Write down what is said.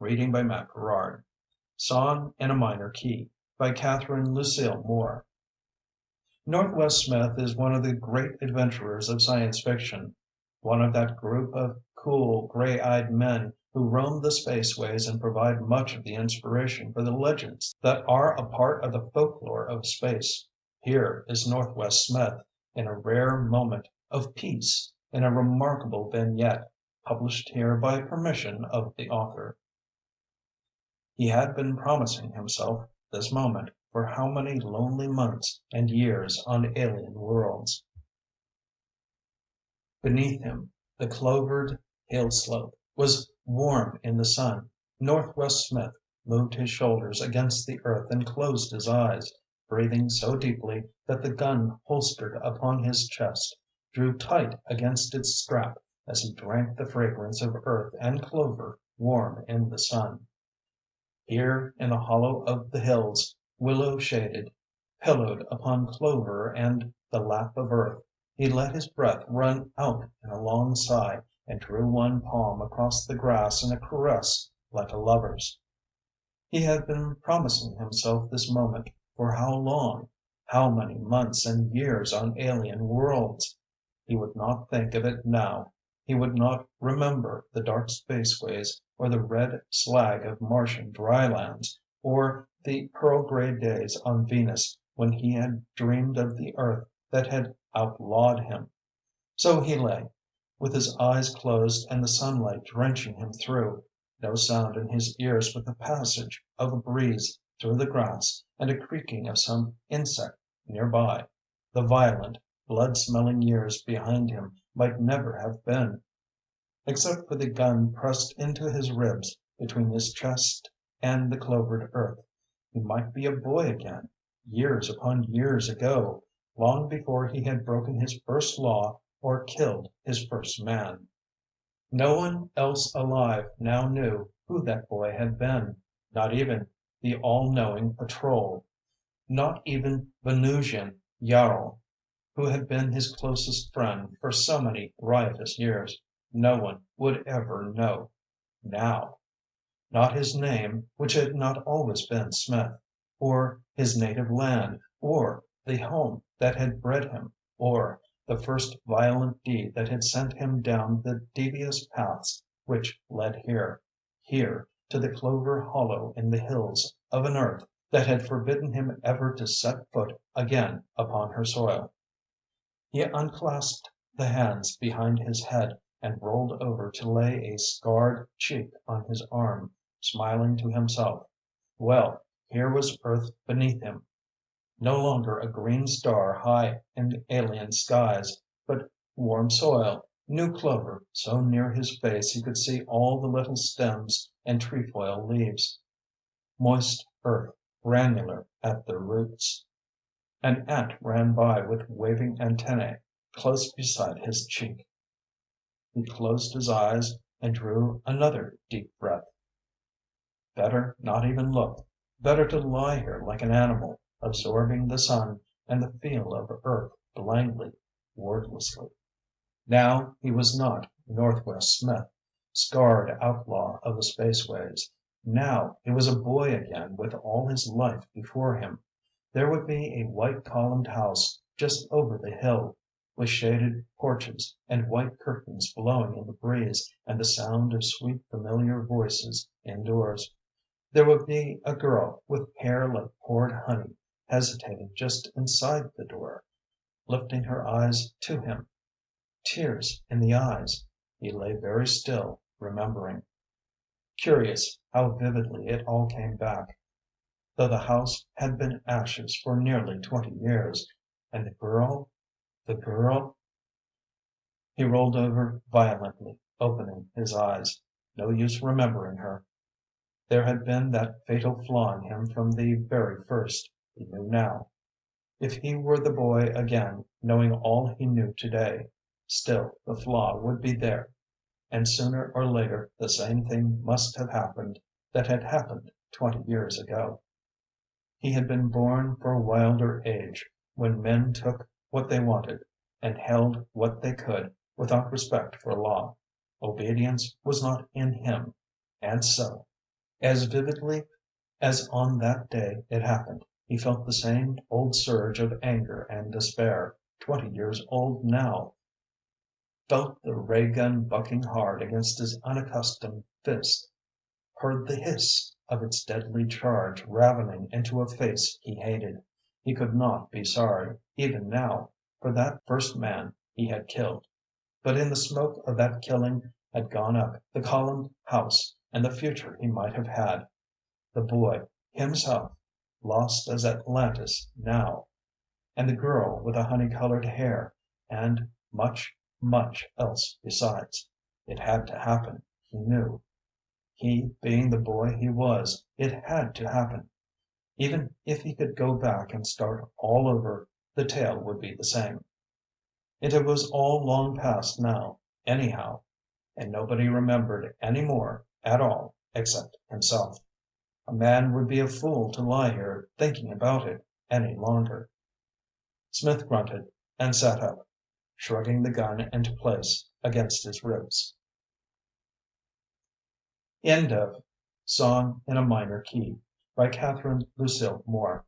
Reading by Matt Gerard. Song in a Minor Key by Catherine Lucille Moore. Northwest Smith is one of the great adventurers of science fiction, one of that group of cool, gray-eyed men who roam the spaceways and provide much of the inspiration for the legends that are a part of the folklore of space. Here is Northwest Smith, in a rare moment of peace, in a remarkable vignette, published here by permission of the author. He had been promising himself this moment for how many lonely months and years on alien worlds. Beneath him, the clovered hill slope was warm in the sun. Northwest Smith moved his shoulders against the earth and closed his eyes, breathing so deeply that the gun holstered upon his chest drew tight against its strap as he drank the fragrance of earth and clover warm in the sun. Here in the hollow of the hills, willow shaded, pillowed upon clover and the lap of earth, he let his breath run out in a long sigh and drew one palm across the grass in a caress like a lover's. He had been promising himself this moment for how long? How many months and years on alien worlds? He would not think of it now. He would not remember the dark spaceways or the red slag of Martian drylands, or the pearl gray days on Venus when he had dreamed of the Earth that had outlawed him. So he lay, with his eyes closed and the sunlight drenching him through, no sound in his ears but the passage of a breeze through the grass and a creaking of some insect near by. The violent, blood-smelling years behind him might never have been. Except for the gun pressed into his ribs between his chest and the clovered earth, he might be a boy again, years upon years ago, long before he had broken his first law or killed his first man. No one else alive now knew who that boy had been, not even the all-knowing patrol, not even Venusian Yarl, who had been his closest friend for so many riotous years. No one would ever know now. Not his name, which had not always been Smith, or his native land, or the home that had bred him, or the first violent deed that had sent him down the devious paths which led here, to the clover hollow in the hills of an earth that had forbidden him ever to set foot again upon her soil. He unclasped the hands behind his head and rolled over to lay a scarred cheek on his arm, smiling to himself. Well, here was Earth beneath him. No longer a green star high in alien skies, but warm soil, new clover so near his face he could see all the little stems and trefoil leaves, moist earth, granular at their roots. An ant ran by with waving antennae close beside his cheek. He closed his eyes and drew another deep breath. Better not even look. Better to lie here like an animal, absorbing the sun and the feel of earth blindly, wordlessly. Now he was not Northwest Smith, scarred outlaw of the spaceways. Now he was a boy again with all his life before him. There would be a white columned house just over the hill, with shaded porches and white curtains blowing in the breeze and the sound of sweet familiar voices indoors. There would be a girl with hair like poured honey hesitating just inside the door, lifting her eyes to him. Tears in the eyes. He lay very still, remembering. Curious how vividly it all came back, though the house had been ashes for nearly 20 years. And the girl? The girl? He rolled over violently, opening his eyes. No use remembering her. There had been that fatal flaw in him from the very first, he knew now. If he were the boy again, knowing all he knew today, still the flaw would be there. And sooner or later the same thing must have happened that had happened 20 years ago. He had been born for a wilder age, when men took what they wanted and held what they could without respect for law. Obedience was not in him, and so As vividly as on that day it happened, he felt the same old surge of anger and despair, 20 years old now, felt the ray gun bucking hard against his unaccustomed fist, heard the hiss of its deadly charge ravening into a face he hated. He could not be sorry, even now, for that first man he had killed. But in the smoke of that killing had gone up the columned house and the future he might have had. The boy, himself, lost as Atlantis now, and the girl with the honey-colored hair, and much, much else besides. It had to happen, he knew. He being the boy he was, it had to happen. Even if he could go back and start all over, the tale would be the same. And it was all long past now, anyhow, and nobody remembered any more at all except himself. A man would be a fool to lie here thinking about it any longer. Smith grunted and sat up, shrugging the gun into place against his ribs. End of Song in a Minor Key by Catherine Lucille Moore.